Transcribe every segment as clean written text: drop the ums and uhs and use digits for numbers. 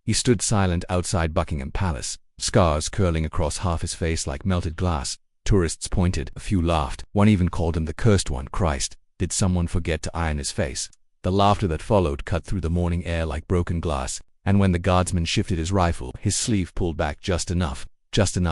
He stood silent outside Buckingham Palace, scars curling across half his face like melted glass. Tourists pointed, a few laughed, one even called him the cursed one. Christ, did someone forget to iron his face? The laughter that followed cut through the morning air like broken glass, and when the guardsman shifted his rifle, his sleeve pulled back just enough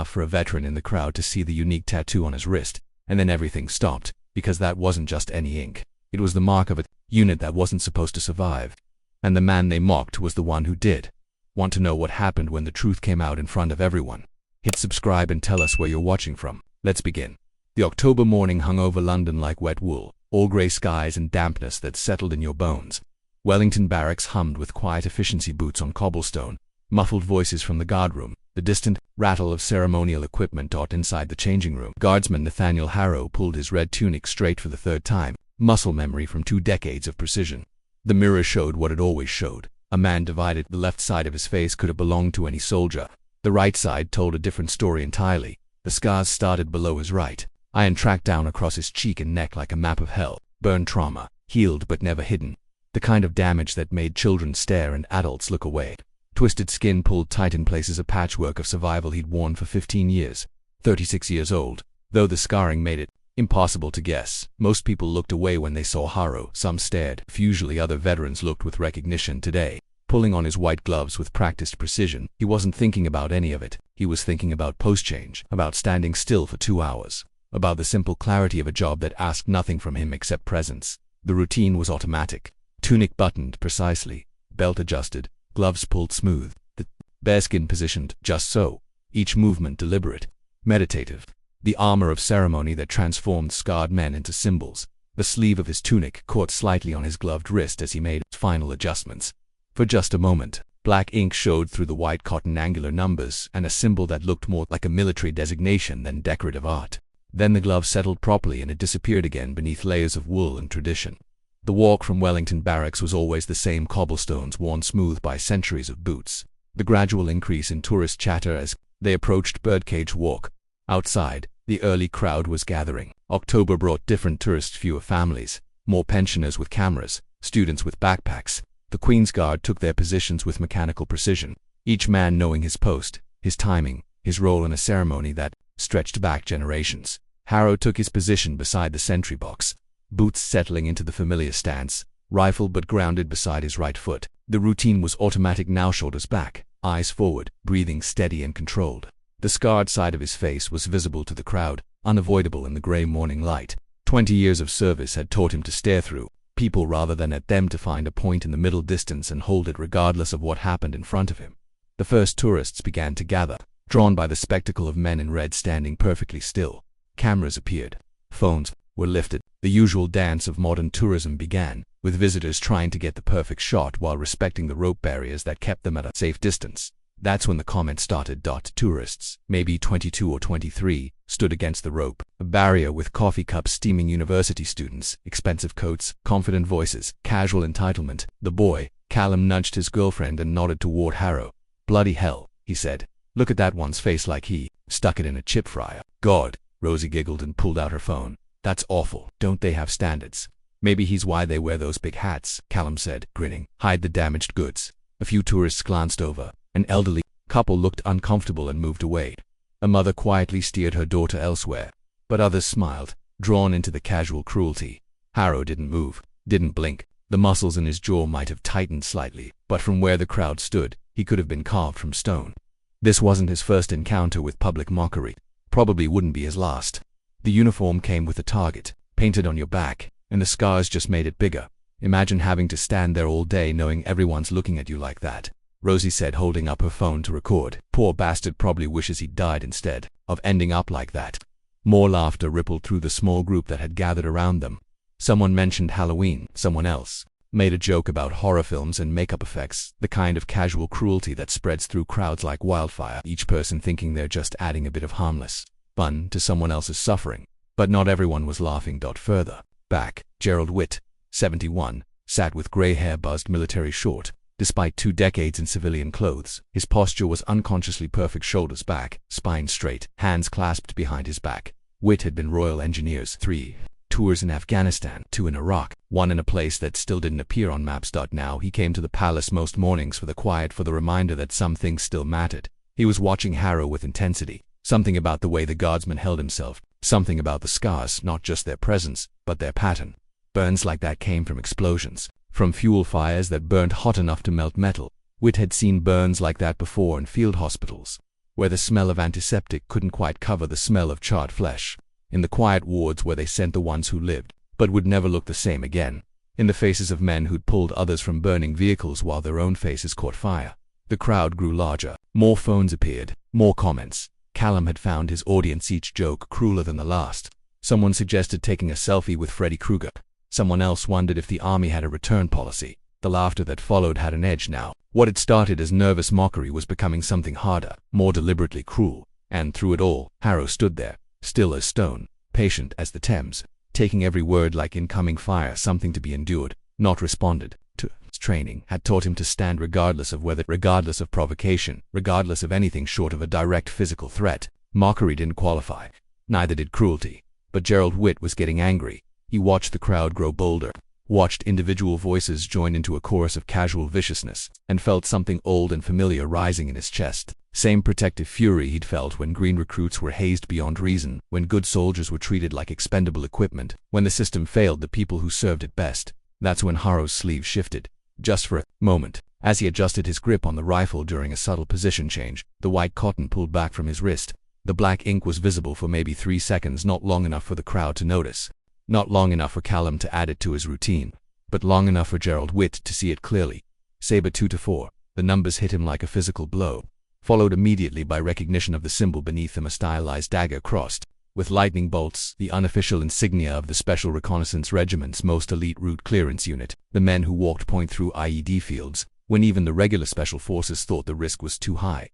for a veteran in the crowd to see the unique tattoo on his wrist, and then everything stopped, because that wasn't just any ink. It was the mark of a unit that wasn't supposed to survive. And the man they mocked was the one who did. Want to know what happened when the truth came out in front of everyone? Hit subscribe and tell us where you're watching from. Let's begin. The October morning hung over London like wet wool, all grey skies and dampness that settled in your bones. Wellington Barracks hummed with quiet efficiency, boots on cobblestone, muffled voices from the guardroom, the distant rattle of ceremonial equipment inside the changing room. Guardsman Nathaniel Harrow pulled his red tunic straight for the third time, muscle memory from 2 decades of precision. The mirror showed what it always showed. A man divided. The left side of his face could have belonged to any soldier. The right side told a different story entirely. The scars started below his right. Iron tracked down across his cheek and neck like a map of hell. Burn trauma, healed but never hidden. The kind of damage that made children stare and adults look away. Twisted skin pulled tight in places, a patchwork of survival he'd worn for 15 years. 36 years old. Though the scarring made it impossible to guess. Most people looked away when they saw Harrow. Some stared. Usually other veterans looked with recognition. Today, pulling on his white gloves with practiced precision, he wasn't thinking about any of it. He was thinking about post-change, about standing still for 2 hours, about the simple clarity of a job that asked nothing from him except presence. The routine was automatic. Tunic buttoned precisely, belt adjusted, gloves pulled smooth, the bearskin positioned just so, each movement deliberate, meditative. The armor of ceremony that transformed scarred men into symbols. The sleeve of his tunic caught slightly on his gloved wrist as he made final adjustments. For just a moment, black ink showed through the white cotton, angular numbers, and a symbol that looked more like a military designation than decorative art. Then the glove settled properly and it disappeared again beneath layers of wool and tradition. The walk from Wellington Barracks was always the same, cobblestones worn smooth by centuries of boots. The gradual increase in tourist chatter as they approached Birdcage Walk. Outside, the early crowd was gathering. October brought different tourists, fewer families, more pensioners with cameras, students with backpacks. The Queen's Guard took their positions with mechanical precision, each man knowing his post, his timing, his role in a ceremony that stretched back generations. Harrow took his position beside the sentry box, boots settling into the familiar stance, rifle but grounded beside his right foot. The routine was automatic now, shoulders back, eyes forward, breathing steady and controlled. The scarred side of his face was visible to the crowd, unavoidable in the grey morning light. 20 years of service had taught him to stare through people rather than at them, to find a point in the middle distance and hold it regardless of what happened in front of him. The first tourists began to gather, drawn by the spectacle of men in red standing perfectly still. Cameras appeared. Phones were lifted. The usual dance of modern tourism began, with visitors trying to get the perfect shot while respecting the rope barriers that kept them at a safe distance. That's when the comment started. Tourists, maybe 22 or 23, stood against the rope, a barrier with coffee cups steaming. University students, expensive coats, confident voices, casual entitlement. The boy, Callum, nudged his girlfriend and nodded toward Harrow. "Bloody hell," he said. "Look at that one's face, like he stuck it in a chip fryer." "God," Rosie giggled and pulled out her phone. "That's awful. Don't they have standards?" "Maybe he's why they wear those big hats," Callum said, grinning. "Hide the damaged goods." A few tourists glanced over. An elderly couple looked uncomfortable and moved away. A mother quietly steered her daughter elsewhere. But others smiled, drawn into the casual cruelty. Harrow didn't move, didn't blink. The muscles in his jaw might have tightened slightly, but from where the crowd stood, he could have been carved from stone. This wasn't his first encounter with public mockery. Probably wouldn't be his last. The uniform came with a target, painted on your back, and the scars just made it bigger. Imagine having to stand there all day knowing everyone's looking at you like that, Rosie said, holding up her phone to record. "Poor bastard probably wishes he'd died instead of ending up like that." More laughter rippled through the small group that had gathered around them. Someone mentioned Halloween. Someone else made a joke about horror films and makeup effects, the kind of casual cruelty that spreads through crowds like wildfire, each person thinking they're just adding a bit of harmless fun to someone else's suffering. But not everyone was laughing. Further back, Gerald Witt, 71, sat with grey hair, buzzed military short. Despite 2 decades in civilian clothes, his posture was unconsciously perfect, shoulders back, spine straight, hands clasped behind his back. Witt had been Royal Engineers 3 tours in Afghanistan, 2 in Iraq, 1 in a place that still didn't appear on maps. Now he came to the palace most mornings for the quiet, for the reminder that some things still mattered. He was watching Harrow with intensity. Something about the way the guardsman held himself, something about the scars, not just their presence, but their pattern. Burns like that came from explosions, from fuel fires that burned hot enough to melt metal. Whit had seen burns like that before in field hospitals, where the smell of antiseptic couldn't quite cover the smell of charred flesh. In the quiet wards where they sent the ones who lived, but would never look the same again. In the faces of men who'd pulled others from burning vehicles while their own faces caught fire. The crowd grew larger. More phones appeared, more comments. Callum had found his audience, each joke crueler than the last. Someone suggested taking a selfie with Freddy Krueger. Someone else wondered if the army had a return policy. The laughter that followed had an edge now. What had started as nervous mockery was becoming something harder, more deliberately cruel. And through it all, Harrow stood there, still as stone, patient as the Thames, taking every word like incoming fire, something to be endured, not responded to. His training had taught him to stand regardless of weather, regardless of provocation, regardless of anything short of a direct physical threat. Mockery didn't qualify. Neither did cruelty. But Gerald Whitt was getting angry. He watched the crowd grow bolder, watched individual voices join into a chorus of casual viciousness, and felt something old and familiar rising in his chest. Same protective fury he'd felt when green recruits were hazed beyond reason, when good soldiers were treated like expendable equipment, when the system failed the people who served it best. That's when Harrow's sleeve shifted, just for a moment. As he adjusted his grip on the rifle during a subtle position change, the white cotton pulled back from his wrist. The black ink was visible for maybe 3 seconds, not long enough for the crowd to notice. Not long enough for Callum to add it to his routine, but long enough for Gerald Whitt to see it clearly. Saber 2-4. The numbers hit him like a physical blow, followed immediately by recognition of the symbol beneath them, a stylized dagger crossed with lightning bolts, the unofficial insignia of the Special Reconnaissance Regiment's most elite route clearance unit, the men who walked point through IED fields, when even the regular special forces thought the risk was too high.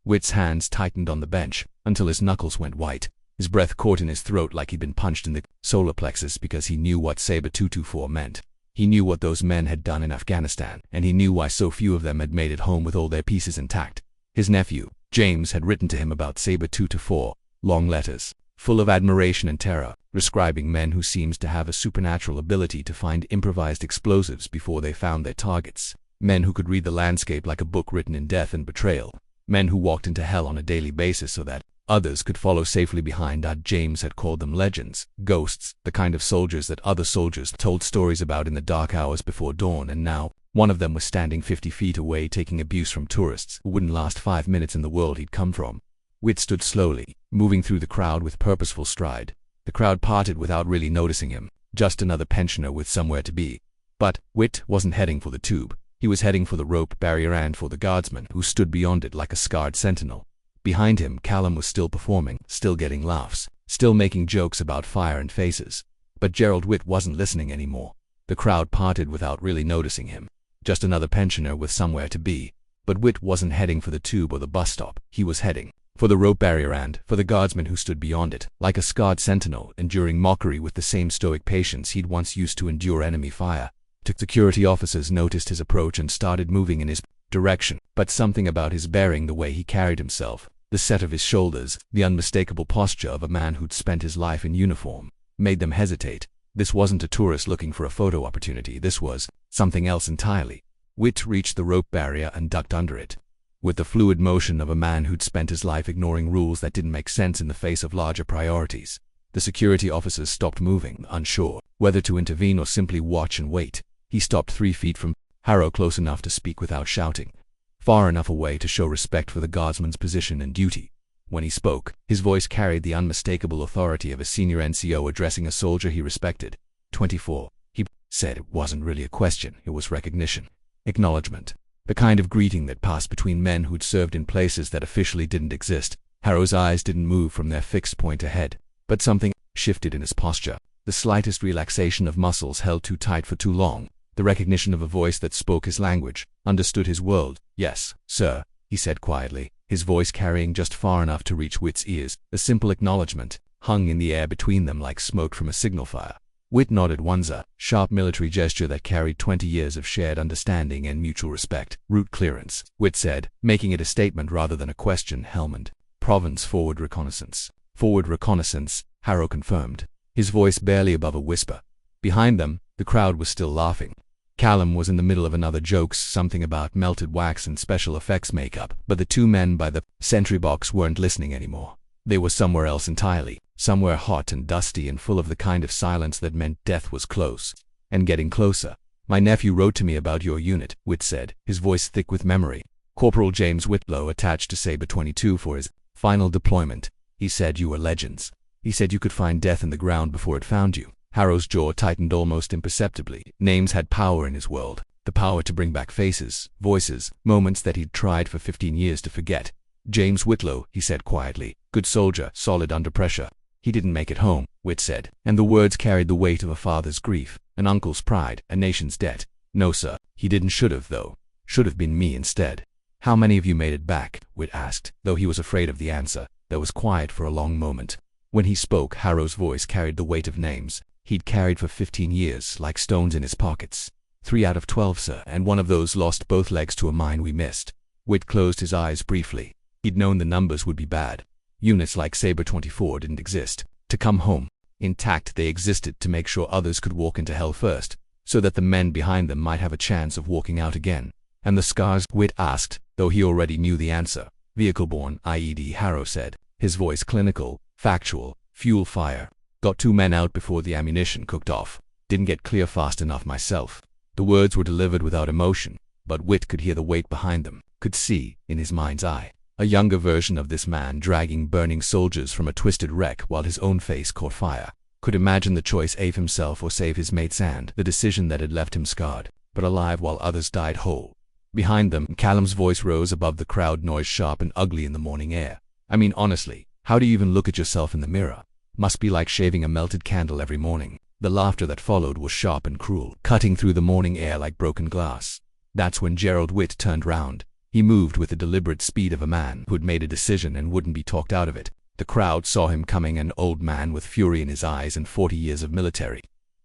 Whitt's hands tightened on the bench, until his knuckles went white. His breath caught in his throat like he'd been punched in the solar plexus, because he knew what Saber 2-4 meant. He knew what those men had done in Afghanistan, and he knew why so few of them had made it home with all their pieces intact. His nephew, James, had written to him about Saber 2-4, long letters, full of admiration and terror, describing men who seemed to have a supernatural ability to find improvised explosives before they found their targets. Men who could read the landscape like a book written in death and betrayal. Men who walked into hell on a daily basis so that others could follow safely behind. James had called them legends, ghosts, the kind of soldiers that other soldiers told stories about in the dark hours before dawn. And now, one of them was standing 50 feet away taking abuse from tourists who wouldn't last 5 minutes in the world he'd come from. Whitt stood slowly, moving through the crowd with purposeful stride. The crowd parted without really noticing him, just another pensioner with somewhere to be. But Whitt wasn't heading for the tube. He was heading for the rope barrier and for the guardsman who stood beyond it like a scarred sentinel. Behind him, Callum was still performing, still getting laughs, still making jokes about fire and faces. But Gerald Whitt wasn't listening anymore. The crowd parted without really noticing him. Just another pensioner with somewhere to be. But Whitt wasn't heading for the tube or the bus stop. He was heading for the rope barrier and for the guardsman who stood beyond it, like a scarred sentinel, enduring mockery with the same stoic patience he'd once used to endure enemy fire. Security officers noticed his approach and started moving in his direction, but something about his bearing, the way he carried himself, the set of his shoulders, the unmistakable posture of a man who'd spent his life in uniform, made them hesitate. This wasn't a tourist looking for a photo opportunity. This was something else entirely. Whitt reached the rope barrier and ducked under it, with the fluid motion of a man who'd spent his life ignoring rules that didn't make sense in the face of larger priorities. The security officers stopped moving, unsure whether to intervene or simply watch and wait. He stopped 3 feet from Harrow, close enough to speak without shouting, far enough away to show respect for the guardsman's position and duty. When he spoke, his voice carried the unmistakable authority of a senior NCO addressing a soldier he respected. 24, he said. It wasn't really a question, it was recognition. Acknowledgement. The kind of greeting that passed between men who'd served in places that officially didn't exist. Harrow's eyes didn't move from their fixed point ahead, but something shifted in his posture. The slightest relaxation of muscles held too tight for too long. The recognition of a voice that spoke his language, understood his world. "Yes, sir," he said quietly, his voice carrying just far enough to reach Whitt's ears. A simple acknowledgement hung in the air between them like smoke from a signal fire. Whitt nodded once, a sharp military gesture that carried 20 years of shared understanding and mutual respect. "Route clearance," Whitt said, making it a statement rather than a question. "Helmand. Province forward reconnaissance." "Forward reconnaissance," Harrow confirmed. his voice barely above a whisper. Behind them, the crowd was still laughing. Callum was in the middle of another joke, something about melted wax and special effects makeup, but the two men by the sentry box weren't listening anymore. They were somewhere else entirely, somewhere hot and dusty and full of the kind of silence that meant death was close, and getting closer. "My nephew wrote to me about your unit," Whit said, his voice thick with memory. "Corporal James Whitlow attached to Sabre 22 for his final deployment. He said you were legends. He said you could find death in the ground before it found you." Harrow's jaw tightened almost imperceptibly. Names had power in his world, the power to bring back faces, voices, moments that he'd tried for 15 years to forget. "James Whitlow," he said quietly. "Good soldier, solid under pressure. He didn't make it home," Whit said, and the words carried the weight of a father's grief, an uncle's pride, a nation's debt. "No, sir, he didn't. Should have, though. Should have been me instead." "How many of you made it back?" Whit asked, though he was afraid of the answer. There was quiet for a long moment. When he spoke, Harrow's voice carried the weight of names he'd carried for 15 years, like stones in his pockets. 3 out of 12, sir, and one of those lost both legs to a mine we missed." Whit closed his eyes briefly. He'd known the numbers would be bad. Units like Sabre 24 didn't exist to come home intact. They existed to make sure others could walk into hell first, so that the men behind them might have a chance of walking out again. "And the scars?" Whit asked, though he already knew the answer. "Vehicle-borne IED," Harrow said, his voice clinical, factual. "Fuel fire. Got 2 men out before the ammunition cooked off. Didn't get clear fast enough myself." The words were delivered without emotion, but Whit could hear the weight behind them, could see, in his mind's eye, a younger version of this man dragging burning soldiers from a twisted wreck while his own face caught fire. Could imagine the choice: save himself or save his mates, and the decision that had left him scarred, but alive while others died whole. Behind them, Callum's voice rose above the crowd noise, sharp and ugly in the morning air. "I mean, honestly, how do you even look at yourself in the mirror? Must be like shaving a melted candle every morning." The laughter that followed was sharp and cruel, cutting through the morning air like broken glass. That's when Gerald Whit turned round. He moved with the deliberate speed of a man who'd made a decision and wouldn't be talked out of it. The crowd saw him coming, an old man with fury in his eyes and 40 years of military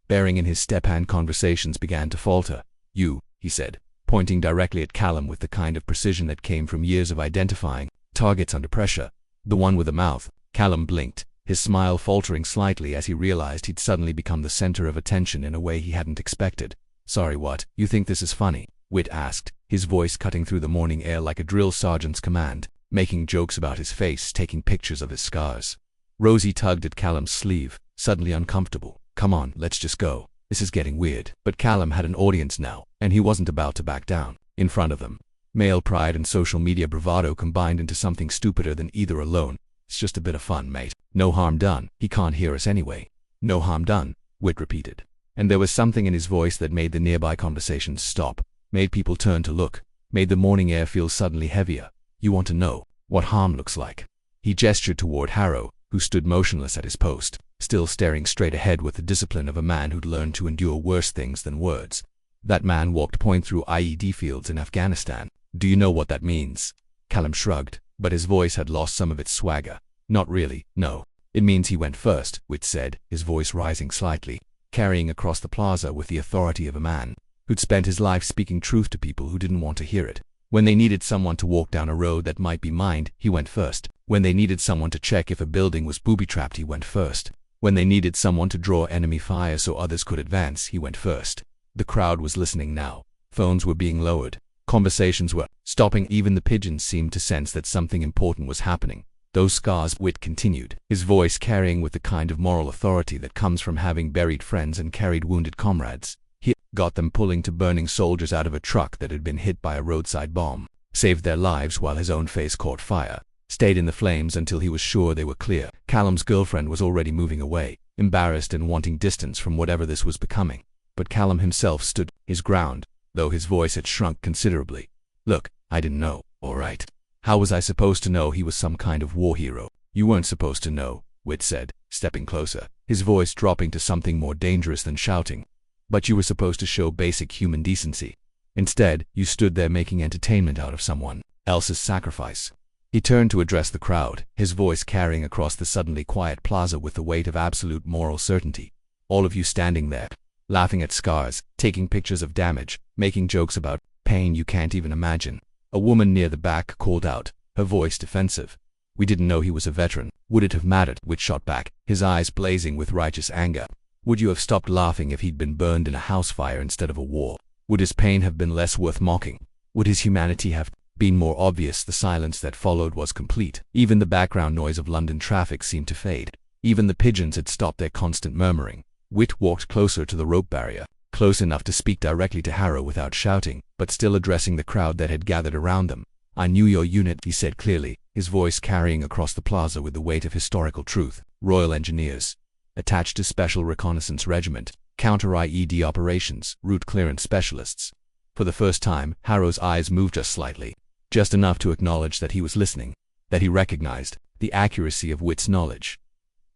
bearing in his step, and conversations began to falter. "You," he said, pointing directly at Callum with the kind of precision that came from years of identifying targets under pressure. "The one with the mouth." Callum blinked, his smile faltering slightly as he realized he'd suddenly become the center of attention in a way he hadn't expected. "Sorry, what? You think this is funny?" Whit asked, his voice cutting through the morning air like a drill sergeant's command, making jokes about his face, taking pictures of his scars. Rosie tugged at Callum's sleeve, suddenly uncomfortable. "Come on, let's just go. This is getting weird." But Callum had an audience now, and he wasn't about to back down. In front of them, male pride and social media bravado combined into something stupider than either alone. "It's just a bit of fun, mate. No harm done. He can't hear us anyway." "No harm done," Whit repeated. And there was something in his voice that made the nearby conversations stop, made people turn to look, made the morning air feel suddenly heavier. "You want to know what harm looks like?" He gestured toward Harrow, who stood motionless at his post, still staring straight ahead with the discipline of a man who'd learned to endure worse things than words. "That man walked point through IED fields in Afghanistan. Do you know what that means?" Callum shrugged, but his voice had lost some of its swagger. "Not really, no. It means he went first," Whit said, his voice rising slightly, carrying across the plaza with the authority of a man who'd spent his life speaking truth to people who didn't want to hear it. When they needed someone to walk down a road that might be mined, he went first. When they needed someone to check if a building was booby-trapped, he went first. When they needed someone to draw enemy fire so others could advance, he went first. The crowd was listening now. Phones were being lowered. Conversations were stopping. Even the pigeons seemed to sense that something important was happening. "Those scars," Whit continued, his voice carrying with the kind of moral authority that comes from having buried friends and carried wounded comrades. "He got them pulling to burning soldiers out of a truck that had been hit by a roadside bomb, saved their lives while his own face caught fire, stayed in the flames until he was sure they were clear." Callum's girlfriend was already moving away, embarrassed and wanting distance from whatever this was becoming. But Callum himself stood his ground, though his voice had shrunk considerably. "Look, I didn't know, all right. How was I supposed to know he was some kind of war hero?" "You weren't supposed to know," Whit said, stepping closer, his voice dropping to something more dangerous than shouting. "But you were supposed to show basic human decency. Instead, you stood there making entertainment out of someone else's sacrifice." He turned to address the crowd, his voice carrying across the suddenly quiet plaza with the weight of absolute moral certainty. "All of you standing there, laughing at scars, taking pictures of damage, making jokes about pain you can't even imagine." A woman near the back called out, her voice defensive. We didn't know he was a veteran. Would it have mattered? Whit shot back, his eyes blazing with righteous anger. Would you have stopped laughing if he'd been burned in a house fire instead of a war? Would his pain have been less worth mocking? Would his humanity have been more obvious? The silence that followed was complete. Even the background noise of London traffic seemed to fade. Even the pigeons had stopped their constant murmuring. Whit walked closer to the rope barrier, close enough to speak directly to Harrow without shouting, but still addressing the crowd that had gathered around them. "I knew your unit," he said clearly, his voice carrying across the plaza with the weight of historical truth. "Royal Engineers, attached to Special Reconnaissance Regiment, counter-IED operations, route clearance specialists." For the first time, Harrow's eyes moved just slightly, just enough to acknowledge that he was listening, that he recognized the accuracy of Whit's knowledge.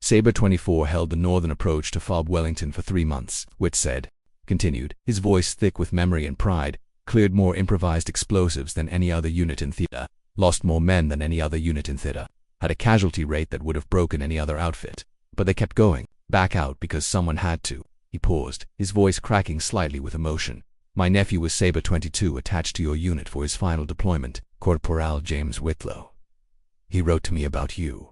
Sabre 24 held the northern approach to Fob Wellington for 3 months, Whit said, continued, his voice thick with memory and pride, cleared more improvised explosives than any other unit in theater, lost more men than any other unit in theater, had a casualty rate that would have broken any other outfit. But they kept going, back out because someone had to. He paused, his voice cracking slightly with emotion. "My nephew was Sabre 22 attached to your unit for his final deployment, Corporal James Whitlow. He wrote to me about you.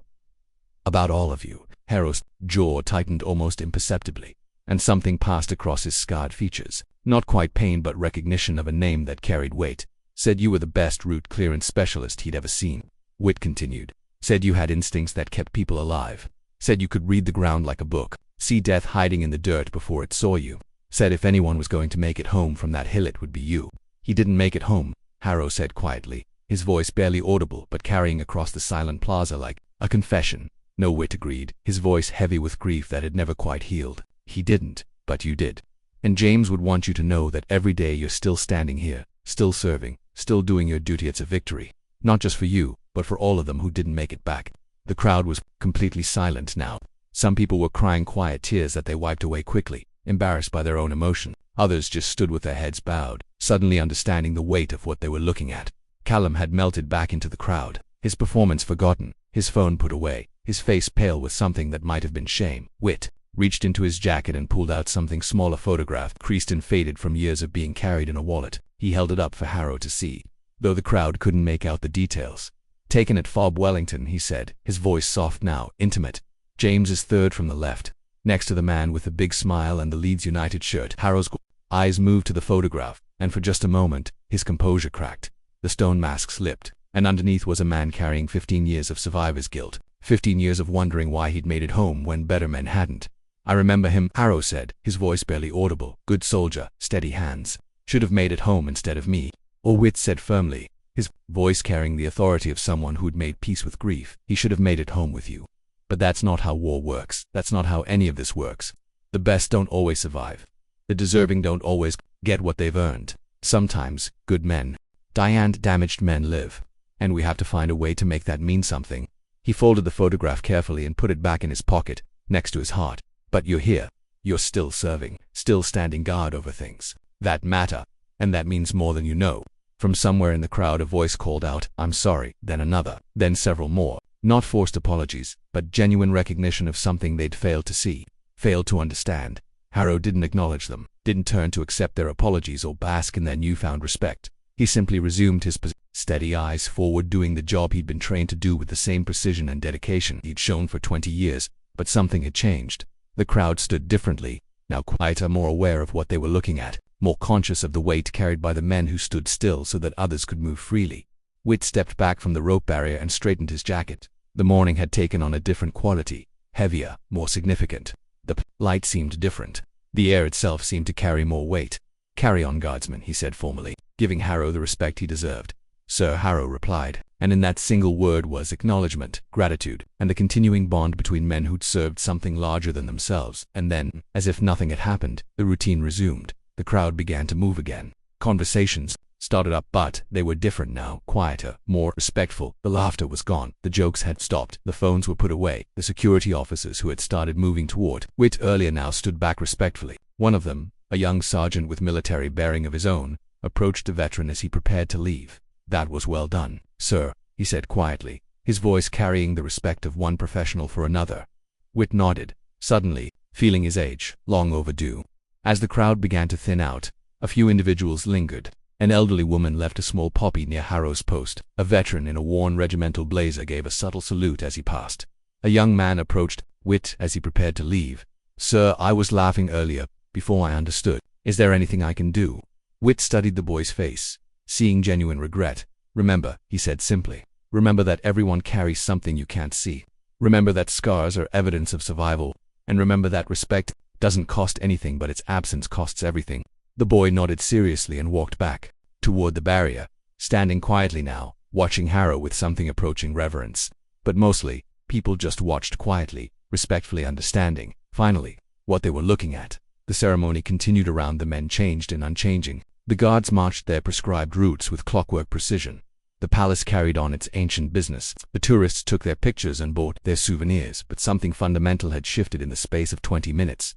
About all of you." Harrow's jaw tightened almost imperceptibly, and something passed across his scarred features. Not quite pain but recognition of a name that carried weight. "Said you were the best route clearance specialist he'd ever seen," Whit continued. "Said you had instincts that kept people alive. Said you could read the ground like a book, see death hiding in the dirt before it saw you. Said if anyone was going to make it home from that hill it would be you." "He didn't make it home," Harrow said quietly, his voice barely audible but carrying across the silent plaza like a confession. "No," Whit agreed, his voice heavy with grief that had never quite healed. "He didn't, but you did. And James would want you to know that every day you're still standing here, still serving, still doing your duty. It's a victory. Not just for you, but for all of them who didn't make it back." The crowd was completely silent now. Some people were crying quiet tears that they wiped away quickly, embarrassed by their own emotion. Others just stood with their heads bowed, suddenly understanding the weight of what they were looking at. Callum had melted back into the crowd, his performance forgotten, his phone put away, his face pale with something that might have been shame. Whit reached into his jacket and pulled out something small, a photograph, creased and faded from years of being carried in a wallet. He held it up for Harrow to see, though the crowd couldn't make out the details. "Taken at Fob Wellington," he said, his voice soft now, intimate. "James is third from the left, next to the man with the big smile and the Leeds United shirt." Harrow's eyes moved to the photograph, and for just a moment, his composure cracked. The stone mask slipped, and underneath was a man carrying 15 years of survivor's guilt, 15 years of wondering why he'd made it home when better men hadn't. "I remember him," Harrow said, his voice barely audible. "Good soldier, steady hands. Should have made it home instead of me." Or Whit said firmly, his voice carrying the authority of someone who'd made peace with grief. "He should have made it home with you. But that's not how war works. That's not how any of this works. The best don't always survive. The deserving don't always get what they've earned. Sometimes, good men die and damaged men live. And we have to find a way to make that mean something." He folded the photograph carefully and put it back in his pocket, next to his heart. "But you're here. You're still serving, still standing guard over things that matter, and that means more than you know." From somewhere in the crowd a voice called out, "I'm sorry," then another, then several more. Not forced apologies, but genuine recognition of something they'd failed to see, failed to understand. Harrow didn't acknowledge them, didn't turn to accept their apologies or bask in their newfound respect. He simply resumed his steady eyes forward, doing the job he'd been trained to do with the same precision and dedication he'd shown for 20 years. But something had changed. The crowd stood differently, now quieter, more aware of what they were looking at, more conscious of the weight carried by the men who stood still so that others could move freely. Whit stepped back from the rope barrier and straightened his jacket. The morning had taken on a different quality, heavier, more significant. The light seemed different. The air itself seemed to carry more weight. "Carry on, guardsman," he said formally, giving Harrow the respect he deserved. "Sir," Harrow replied, and in that single word was acknowledgement, gratitude, and the continuing bond between men who'd served something larger than themselves. And then, as if nothing had happened, the routine resumed. The crowd began to move again. Conversations started up, but they were different now, quieter, more respectful. The laughter was gone, the jokes had stopped, the phones were put away. The security officers who had started moving toward Whit earlier now stood back respectfully. One of them, a young sergeant with military bearing of his own, approached the veteran as he prepared to leave. "That was well done, sir," he said quietly, his voice carrying the respect of one professional for another. Whit nodded, suddenly, feeling his age long overdue. As the crowd began to thin out, a few individuals lingered, An elderly woman left a small poppy near Harrow's post. A veteran in a worn regimental blazer gave a subtle salute as he passed. A young man approached Whit as he prepared to leave. "Sir, I was laughing earlier, before I understood. Is there anything I can do?" Whit studied the boy's face, seeing genuine regret. "Remember," he said simply. "Remember that everyone carries something you can't see. Remember that scars are evidence of survival. And remember that respect doesn't cost anything, but its absence costs everything." The boy nodded seriously and walked back toward the barrier, standing quietly now, watching Harrow with something approaching reverence. But mostly, people just watched quietly, respectfully understanding, finally, what they were looking at. The ceremony continued around the men, changed and unchanging. The guards marched their prescribed routes with clockwork precision. The palace carried on its ancient business. The tourists took their pictures and bought their souvenirs, but something fundamental had shifted in the space of 20 minutes.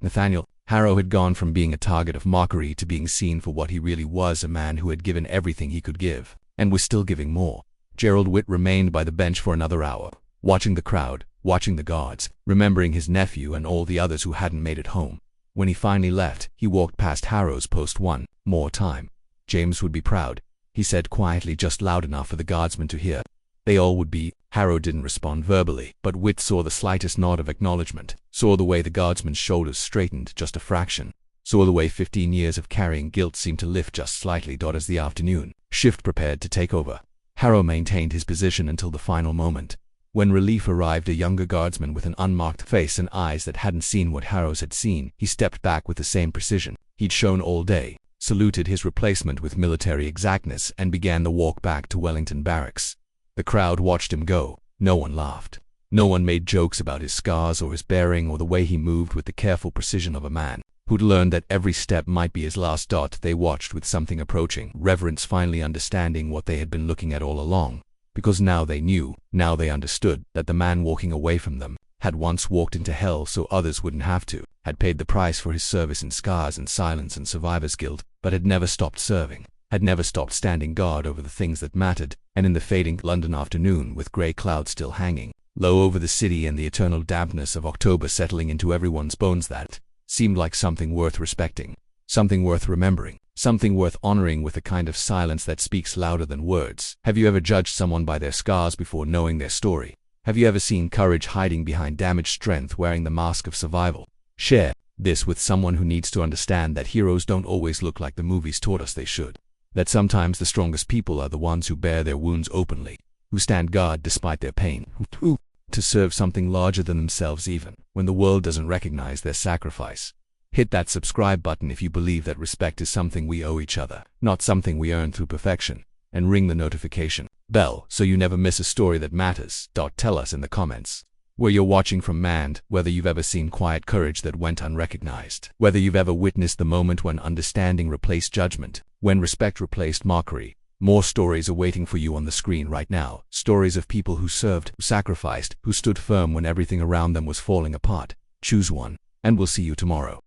Harrow had gone from being a target of mockery to being seen for what he really was, a man who had given everything he could give, and was still giving more. Gerald Whit remained by the bench for another hour, watching the crowd, watching the guards, remembering his nephew and all the others who hadn't made it home. When he finally left, he walked past Harrow's post one more time. "James would be proud," he said quietly, just loud enough for the guardsmen to hear. "They all would be." Harrow didn't respond verbally, but Whit saw the slightest nod of acknowledgement, saw the way the guardsman's shoulders straightened just a fraction, saw the way 15 years of carrying guilt seemed to lift just slightly. As the afternoon shift prepared to take over, Harrow maintained his position until the final moment. When relief arrived, a younger guardsman with an unmarked face and eyes that hadn't seen what Harrow's had seen, he stepped back with the same precision he'd shown all day, saluted his replacement with military exactness, and began the walk back to Wellington Barracks. The crowd watched him go. No one laughed. No one made jokes about his scars or his bearing or the way he moved with the careful precision of a man who'd learned that every step might be his last. They watched with something approaching reverence, finally understanding what they had been looking at all along. Because now they knew, now they understood, that the man walking away from them had once walked into hell so others wouldn't have to, had paid the price for his service in scars and silence and survivor's guilt, but had never stopped serving, had never stopped standing guard over the things that mattered. And in the fading London afternoon, with grey clouds still hanging low over the city and the eternal dampness of October settling into everyone's bones, that seemed like something worth respecting, something worth remembering, something worth honoring with a kind of silence that speaks louder than words. Have you ever judged someone by their scars before knowing their story? Have you ever seen courage hiding behind damaged strength, wearing the mask of survival? Share this with someone who needs to understand that heroes don't always look like the movies taught us they should. That sometimes the strongest people are the ones who bear their wounds openly, who stand guard despite their pain, who to serve something larger than themselves even when the world doesn't recognize their sacrifice. Hit that subscribe button if you believe that respect is something we owe each other, not something we earn through perfection, and ring the notification bell so you never miss a story that matters. Tell us in the comments where you're watching from, and whether you've ever seen quiet courage that went unrecognized, whether you've ever witnessed the moment when understanding replaced judgment, when respect replaced mockery. More stories are waiting for you on the screen right now. Stories of people who served, who sacrificed, who stood firm when everything around them was falling apart. Choose one, and we'll see you tomorrow.